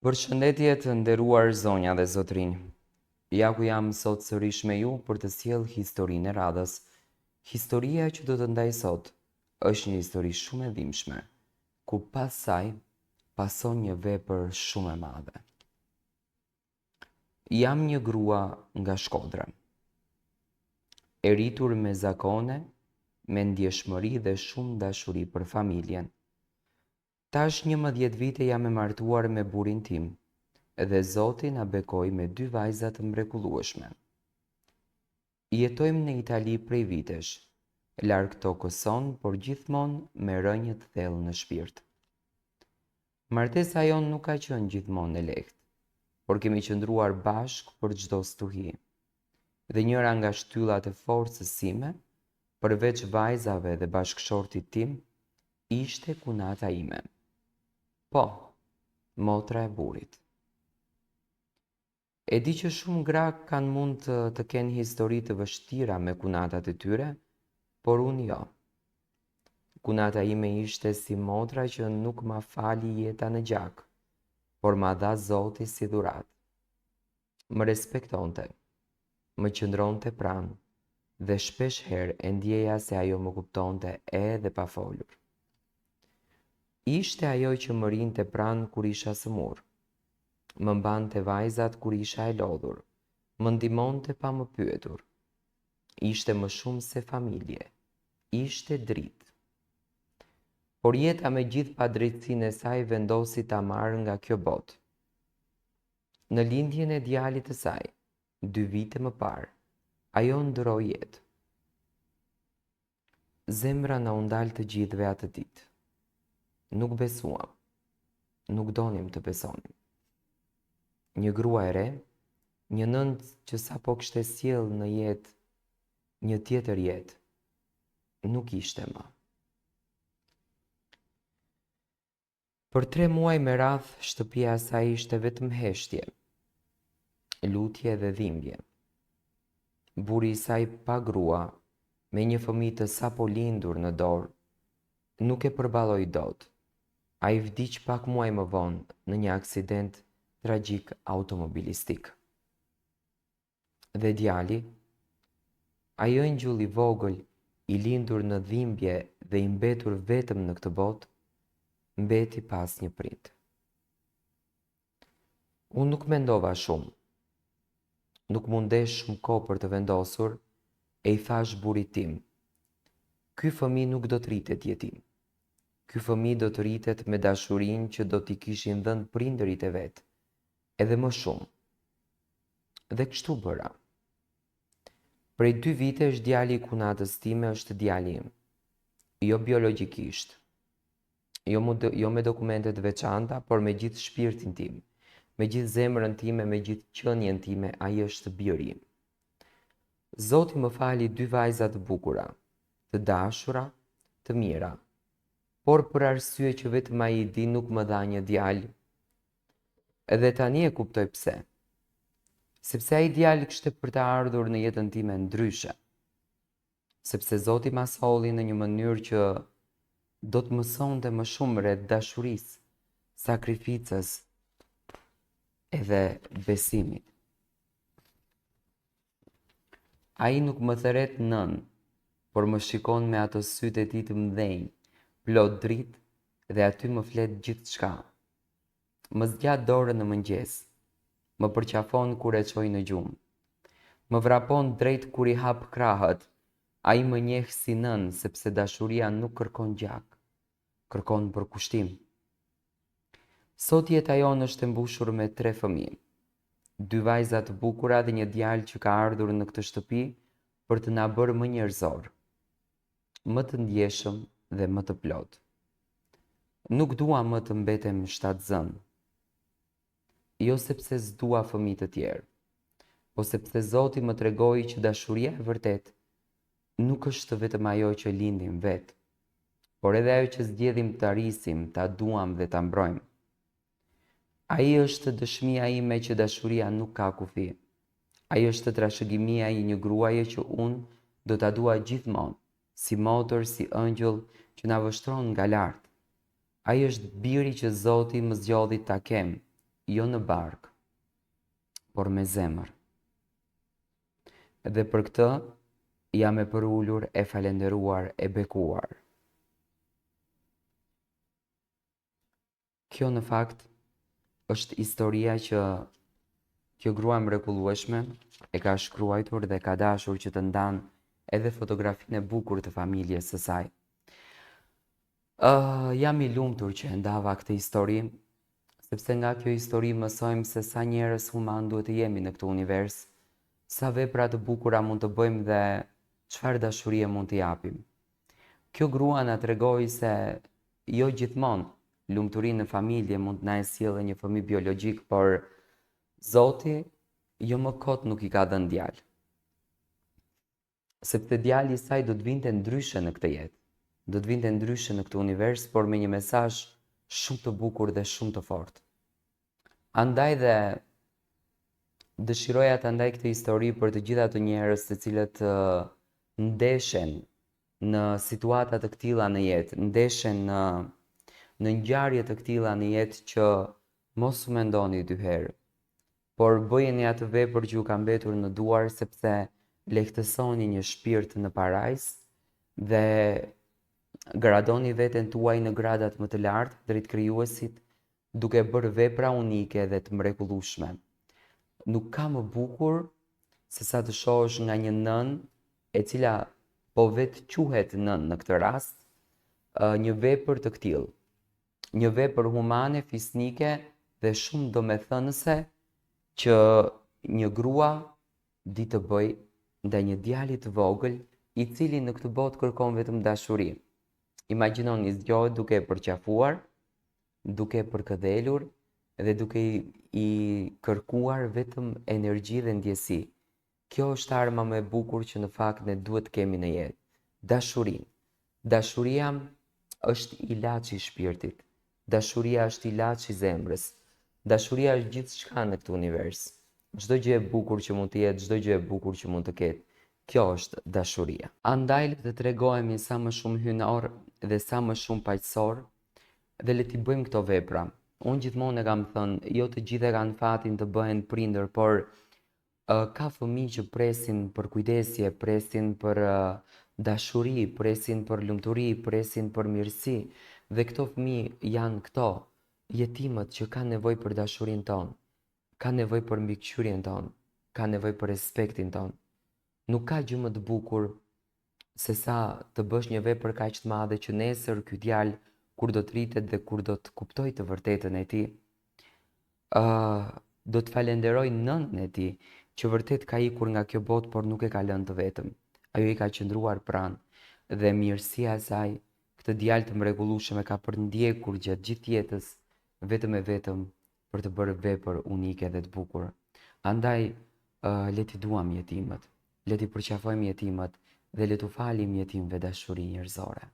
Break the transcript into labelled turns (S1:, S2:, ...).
S1: Përshëndetje të nderuar zonja dhe zotrinj. Ja ku jam sot sërish me ju për të sjell historinë e radhës. Historia që do të ndaj sot është një histori shumë e dhimbshme, ku pas saj pason një vepër shumë e madhe. Jam një grua nga Shkodra, e rritur me zakone, me ndjeshmëri dhe shumë dashuri për familjen. Tash 11 vite jam e martuar me burrin tim, dhe Zoti na bekoi me 2 vajza të mrekullueshme. Jetojmë në Itali prej vitesh, larg tokës son, por gjithmonë me rënjë të thellë në shpirt. Martesa jon nuk ka qenë gjithmonë e lehtë, por kemi qëndruar bashk për çdo stuhi. Dhe njëra nga shtyllat e forcës sime, përveç vajzave dhe bashkëshortit tim, ishte kunata ime. Po, motra e burrit. E di që shumë gra kanë mund të kenë histori të vështira me kunatat e tyre, por unë jo. Kunata ime ishte si motra që nuk ma fali jeta në gjak, por ma dha Zoti si dhurat. Më respektonte, më qëndronte pranë, dhe shpesh herë e ndjeja se ajo më kuptonte edhe pa folur. Ishte ajo që më rinte pranë kur isha sëmur, më mbante vajzat kur isha e lodhur, më ndihmonte pa më pyetur. Ishte më shumë se familje, ishte dritë. Por jeta me gjithë padrejtësinë e saj vendosi ta marrë nga kjo botë. Në lindjen e djalit të saj, 2 vite më parë, ajo ndroi jetë. Zemra na u ndal të gjithëve atë ditë. Nuk besuam, nuk donim të besonim. Një grua e re, një nënt që sapo kishte sjell në jetë një tjetër jetë, nuk ishte më. Për 3 muaj me radh, shtëpia e saj ishte vetëm heshtje, lutje dhe dhimbje. Burri i saj pa grua, me një fëmijë të sapo lindur në dorë, nuk e përballoi dot. Ai vdiq pak muaj më vonë në një aksident tragjik automobilistik. Dhe djali, ai ëngjëll i vogël, i lindur në dhimbje dhe i mbetur vetëm në këtë botë, mbeti pas një prit. Unë nuk mendova shumë. Nuk mundesh shumë kohë për të vendosur, e i thash burrit tim: "Ky fëmijë nuk do të rritet jetim. Ky fëmijë do të rritet me dashurinë që do t'i kishin dhënë prindërit e vet, edhe më shumë." Dhe kështu bëra. Prej 2 vitesh djali i kunatës time është djali im. Jo biologjikisht, jo me dokumente të veçanta, por me gjithë shpirtin tim, me gjithë zemrën time, me gjithë qenjen time, ai është biri im. Zoti më fali 2 vajza të bukura, të dashura, të mira, por për arsye që vetëm ai i di nuk më dha një djalë. Edhe tani e kuptoj pse. Sepse ai djalë kishte për të ardhur në jetën time ndryshe. Sepse Zoti ma solli në një mënyrë që do të mësonte më shumë rreth dashurisë, sakrificës edhe besimit. Ai nuk më theret nën, por më shikon me ato sytë e tij të mëdhenj, plot dritë, dhe aty më flet gjithçka. Më zgjat dorën në mëngjes, më përqafon kur e çoj në gjumë, më vrapon drejt kur i hap krahët. Ai më njeh si nën, sepse dashuria nuk kërkon gjak, kërkon përkushtim. Sot jeta jonë është e mbushur me 3 fëmijë, 2 vajza të bukura dhe një djalë që ka ardhur në këtë shtëpi për të na bërë më njerëzor, më të ndjeshëm dhe më të plot. Nuk dua më të mbetem shtatzën. Jo sepse s'dua fëmijë të tjerë, po sepse Zoti më tregoi që dashuria e vërtet nuk është vetëm ajo që lindim vetë, por edhe ajo që zgjedhim të arrisim, ta duam dhe ta mbrojmë. Ai është dëshmia ime që dashuria nuk ka kufi. Ai është trashëgimia e një gruaje që unë do ta dua gjithmonë, si motër, si ëngjëll që na vështron nga lart. Ai është biri që Zoti më zgjodhi ta kem, jo në bark, por me zemër. Dhe për këtë jam e përullur, e falenderuar, e bekuar. Kjo në fakt është historia që kjo grua mrekullueshme e ka shkruar dhe ka dashur që të ndanë edhe fotografinë e bukur të familjes së saj. Jam i lumtur që e ndava këtë histori, sepse nga kjo histori mësojmë se sa njerëz human duhet të jemi në këtë univers, sa vepra të bukura mund të bëjmë dhe çfarë dashurie mund të japim. Kjo grua na tregoi se jo gjithmonë lumturinë në familje mund na e sjellë një fëmijë biologjik, por Zoti jo më kot nuk i ka dhënë djalë. Sepse djali i saj do të vinte ndryshe në këtë jetë. Do të vinte ndryshe në këtë univers, por me një mesazh shumë të bukur dhe shumë të fortë. Andaj dhe dëshiroja të ndaj këtë histori për të gjitha ato njerëz të cilët ndeshen në situata të këtilla në jetë, ndeshen në ngjarje të këtilla në jetë, që mos u mendoni dy herë, por bëjeni atë vepër që ju ka mbetur në duar, sepse lehtësoni një shpirt në parajs dhe gradoni veten tuaj në gradat më të lartë drejt krijuesit, duke bërë vepra unike dhe të mrekullueshme. Nuk ka më bukur se sa të shohësh nga një nën e cila po vetë quhet nën në këtë rast, një vepër të këtillë. Një vepër humane, fisnike dhe shumë domethënëse që një grua di të bëj ndaj një djali të vogël i cili në këtë botë kërkon vetëm dashuri. Imagjinoni, zgjohet duke e përqafuar, duke e përkëdhelur dhe duke i kërkuar vetëm energji dhe ndjesi. Kjo është arma më e bukur që në fakt ne duhet të kemi në jetë. Dashurin. Dashuria është ilaçi i shpirtit. Dashuria është ilaçi i zemrës. Dashuria është gjithçka në këtë univers. Çdo gjë e bukur që mund të jetë, çdo gjë e bukur që mund të ketë, kjo është dashuria. Andaj le të tregohemi sa më shumë hynor dhe sa më shumë paqësor dhe le të bëjmë këto vepra. Unë gjithmonë e kam thënë, jo të gjithë e kanë fatin të bëhen prindër, por ka fëmijë që presin për kujdesje, presin për dashuri, presin për lumturi, presin për mirësi, dhe këto fëmijë janë këto jetimët që kanë nevojë për dashurinë tonë, kanë nevojë për mbikëqyrjen tonë, kanë nevojë për respektin tonë. Nuk ka gjë më të bukur se sa të bësh një vepër kaq të madhe që nesër ky djalë kur do të rritet dhe kur do të kuptojë të vërtetën e tij, do të falenderojë nënën e tij që vërtet ka ikur nga kjo botë, por nuk e ka lënë të vetëm. Ajo i ka qëndruar pranë dhe mirësia e saj, këtë djalë të mrekullueshëm, e ka përndjekur gjatë gjithë jetës vetëm e vetëm për të bërë vepër unike dhe të bukur. Andaj le t'i duam jetimët, le t'i përqafojmë jetimët dhe le t'u falim jetimëve dashuri njerëzore.